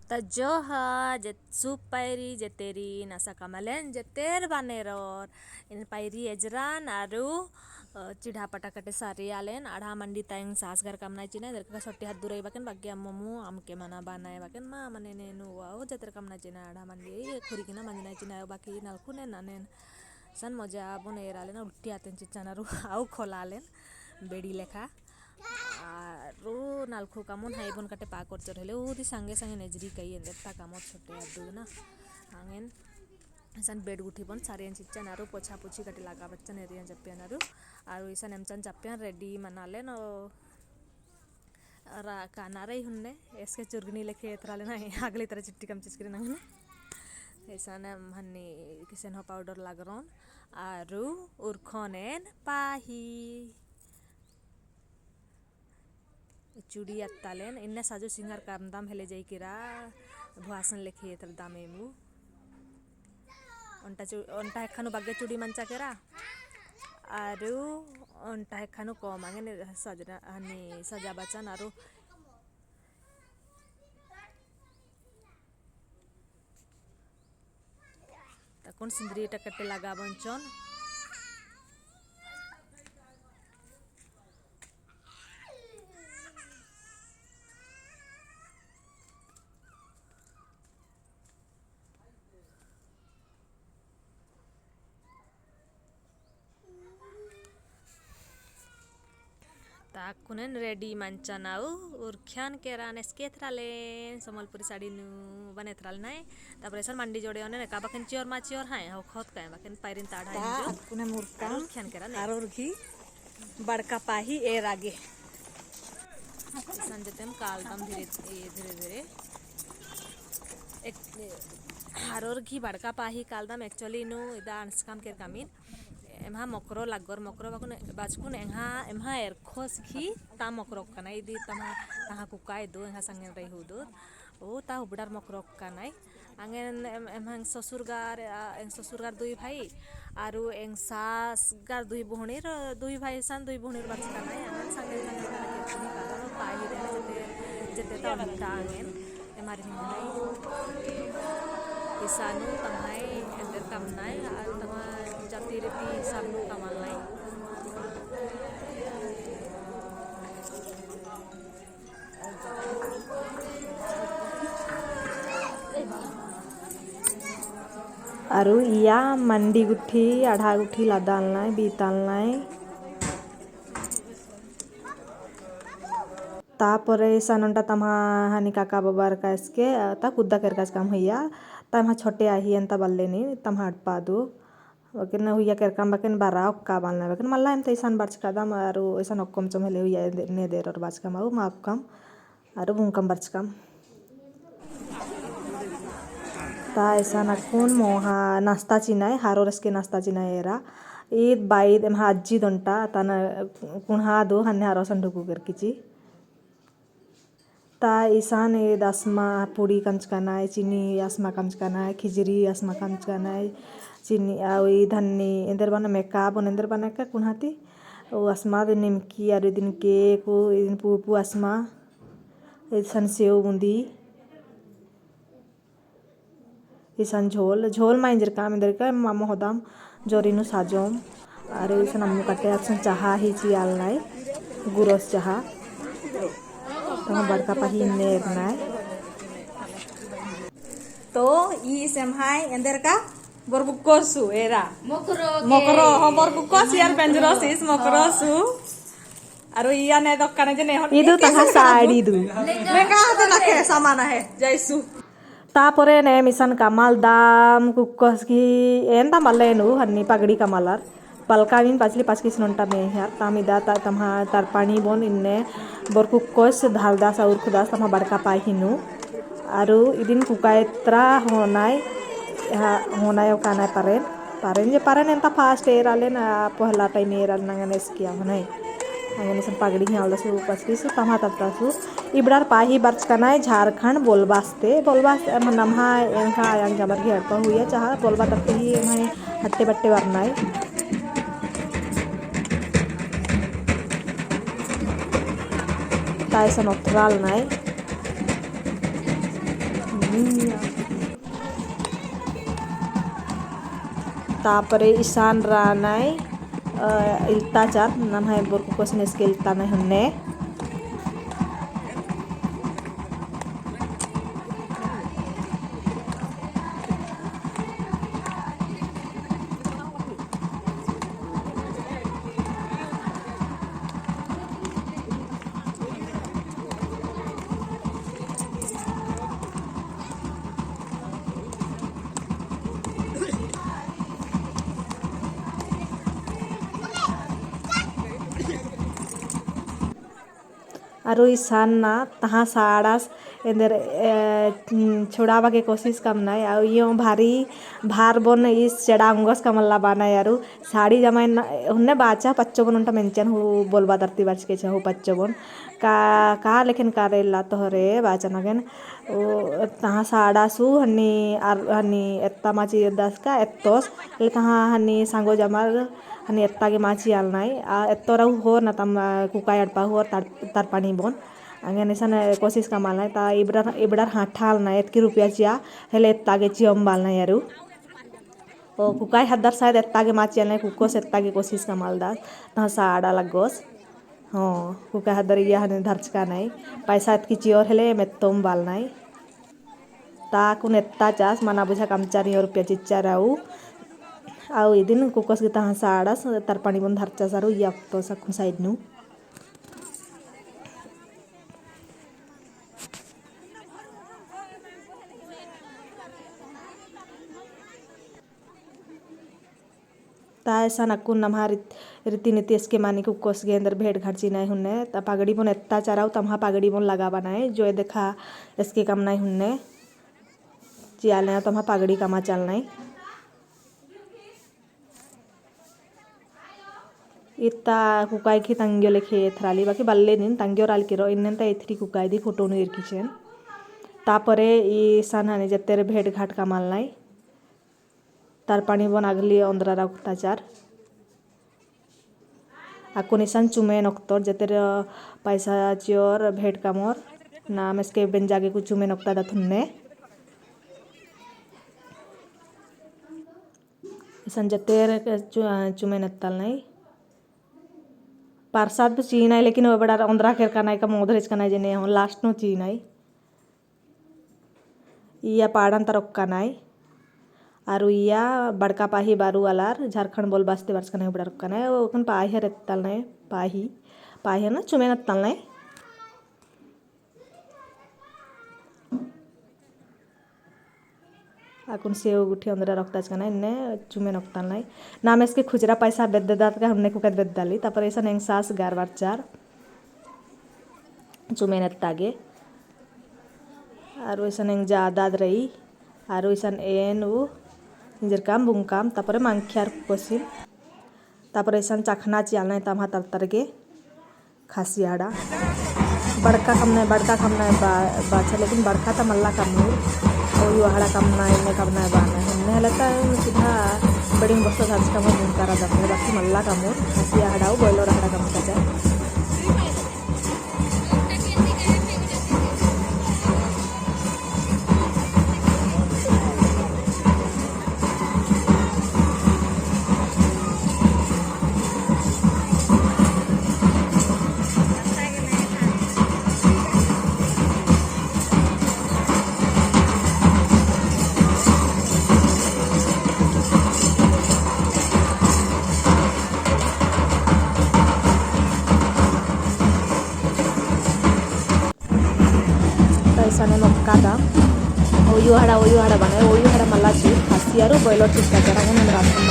Tajoha jet supairi jeteri nasa kamalen jeter baneror in pairi ejran aru chidha patakate sari alen adha mandi tang sasgar kamnai china der ka sotti hat durai baken bagya momu amke mana banai baken ma mane nenu wau jeter kamnai china adha mandi khurikina mandinai china baki nalkune nanen san moja bune eralen utti aten chichanaru au kholalen bedi lekha ru nalku kamun haibon kate pakor chor hele udi sange sange nejri kai ender ta kamot chotte adu na angen san bed guthi bon sarian chichan aru pocha pochi kate laga bachan erian jappian aru isan emchan jappian ready manale no ra kanare hunne eske churgni lekhe trale na agli tara chitti kam chiskri na isan hanni kisen ho powder lagron aru urkhonen pahi चूड़ी अत्तालेन इन्ने साजो सिंगार काम दाम हेले जाई किरा भुआसन लेखे तर दामेमु onta hekhanu bagge चूड़ी मंचा केरा आरु onta hekhanu कम आंगे सजना हनी सजा बचन आरु तकुन सिंदरी टकटे लगा बंचन ताकुनेन रेडी मंचनाउ उरख्यान केरान स्केथरालेन समलपुरी साड़ी नु बनेथराल नाय तापर सन मंडी जोड़े ओने का बखन चियोर मा चियोर हाय हो खत काय बखन पाइरिन ताढ़ा इंजो ताकुने मुरका उरख्यान केरान आरोर घी बड़का पाही एर आगे संजतेम कालदम धीरे धीरे एक आरोर घी बड़का पाही कालदम एक्चुअली नु इदा अंशकाम केर कामिन एमहा मकरो लागोर मकरो बाकुन बाजकुन एमहा एरखोस घी ता मकरो कनाय इदी तमा ताहा कुकाय दो एहा संगे रही हुदो ओ ता हुबडार मकरो कनाय आंगेन एमहा ससुरगार दुई भाई आरु एंग सासगार दुई भाई सान दुई बुहणीर बाच कनाय आंगेन संगे केतनी कारो पाही रे जते ता अंता आंगेन एमारी हिंगनाय इसानु तमाय एंदर कामनाय आर तमा जाति रीति सामनु कामालनाय आरु इया मंडी गुठी आढ़ा गुठी लादालनाय बीतालनाय तापरे सानंटा तमा हानि काका बाबार कासके ता कुद्दा कर कास काम हैया तमा छोटे आही अंता बल्लेनी तमा हटपादु वकिन हुया कर काम बकिन बाराव का बालना वकिन मल्ला एम तैसान बाच कादम आरु ऐसा नक्कम चमले हुया ने देर और बाच काम आउ माप काम आरु बुंकम बाच काम ता ऐसा नकुन मोहा नाश्ता चिनाय हारोरस के नाश्ता चिनाय एरा ईद बाईद एम हाजी दंटा तना कुणहा दो हन्ने हारो संडुकु कर किची ता ईसान ए दसमा पूड़ी कंचकानाय चीनी आसमा कंचकानाय खिजरी आसमा कंचकानाय चीनी आउ धन्नी इंदर बना मेकअप इंदर बना का कुणाती ओ आसमा दिन निमकी आरु दिन केक ओ दिन पुपु आसमा इसन सेव बुंदी इसन झोल माइंजर काम इंदर का मामो होदाम जोरिनु साजोम आरु इसन अम्मु कटे अक्सन चाहा ही चियालनाय गुरोस चाहा तमा बड़का पाही नेरनाय तो ई सेमहाय इंदर का borbukosu era mokro ho borbukosu yar benjrosis mokrosu aru iya ne dokkane je ne idu taha saadi du lenga hata nakhe samana he jaisu tapore ne misan kamal dam kukkos ki enda malenu hanni pagdi kamalar palkamin pachli paskis nonta me har tamida ta tamha tarpani bon inne borkukkos dhalda saur khudas tamha barka pahinu aru idin kukaetra honai होनाय कानाय पारेन जे पारेन एंता fast एराले ना पहला time एराल नंगने Skea होनाय अंगने सन पागड़ी हालदसु पचकिस तमा तत्तासु इबडार पाही birch कनाय Jharkhand बोलबास्ते नमहा Enka Ayang जमर की हटपा हुई चाहा बोलबा तत्ते ही एमाय हट्टे बट्टे वरनाय तायसन ओथराल नाय तापरे ईशान रानाय इल्ताचार नमहाय बरकुकोस नेस्के इल्तानाय हन्ने आरो ईशान ना तहाँ साड़ास एंदर छोड़ावा के कोशिश करनाय आ यो भारी भार बोन इस चढ़ाऊंगस कमल्ला बाना यारू साड़ी जमाय उन्ने बाचा पच्चोबन उन्टा मेंचन हु बोलबा दर्ती बाच के छहु पच्चोबन का लेकिन कारेला तोहरे बाचा नगन ओ तहाँ साड़ासु हन्नी एत्ता माची दस का एत्तोस ले तहाँ हन्नी सांगो जमार हनी एत्तागे माची आलनाय आ एत्तोराउ होर ना तम कुकाय अडपा होर तारपानी बोन अंगन ऐसा कोशिश कमालनाय ता इबड़ार हाठाल ना एतकी रुपया चिया हेले एत्तागे चियम बालना यारू ओ कुकाय हद्दर शायद एत्तागे माची आलनाय कुकोस एत्तागे कोशिश कमालदा ता साड़ा लगोस हाँ कुकाय हद्दर या हने धरचका नाय पैसा एतकी चियोर हेले मेत्तोम बालनाय ता कुन एत्ता चास मना बुझा कमचारी और रुपया चिच्चाराउ आउ इदिन कुकोस के तहाँ साड़ास तारपानी बोन धरचा सारू याक्तो सकु साइड नु ता ऐसा नक्कु नम्हा रीति इसके मानी कुकोस के अंदर भेड़ घाटची नाय हुन्ने ता पागड़ी बोन एत्ता चाराउ तम्हा पागड़ी बोन लगा बनाए जो देखा इसके कम नाय हुन्ने चियाले तम्हा पागड़ी कमा चलनाय इत्ता कुकाय की तंग्यो लेखे थराली बाकी बल्ले दिन तंग्यो राल किरो इन्नेंता इथरी कुकाय दी फोटो नु इरकिचेन तापरे ई सन हने जत्तेरे भेड़ घाट कमालनाय तारपानी बोन अगली अंदरा रक्ताचार आको निशान चुमे नक्तोर जतेर पैसा चियोर भेड़ कामोर नाम इसके बेंजागे को चुमे नक्ता दथुन्ने इसन जतेर चुमे नत्तालनाय प्रसाद भी चीनाय लेकिन वो बड़ा अंदरा केर का नाय का मोधरेज का नाय जने हम लास्ट नो चीनाय इया पाड़न तरक का नाय आरु इया बड़का पाही बारू वालार झारखंड बोल बास्ते वर्ष का नाय बड़ा रक्का नाय वो कन पाही है रत्तल नाय पाही ना चुमे नत्तल नाय आकुन सेव गुठी अंदर रक्ताच कना इन्ने चुमे नक्तल नाय नाम इसके खुजरा पैसा बेद्दात का हमने कुकत बेद्दाली तापर ऐसा नेंग सास गारवार चार चुमे नत्तागे आरो ऐसा नेंग जादाद रही आरो ऐसा एन वो निजर काम बुंग तापर मांख्यार कोसिल तापर ऐसा चखना चियाल नाय तम्हा तरगे खासियाड़ा बड़का कम नाय बाचा लेकिन बड़का ता मल्ला कम ओही वाहड़ा कम नाय इन्ने कम नाय बाना इन्ने हलता सीधा बड़ी बस्ता साज कम मुंकारा दपने बाकी मल्ला कमोर खासियाड़ाउ बोलो रखड़ा कम का जाए पैसा ने मक्कादा ओयू हड़ा बनाए ओयू हड़ा मल्ला चीज खासियारू बॉयलर चीज का जरा राशन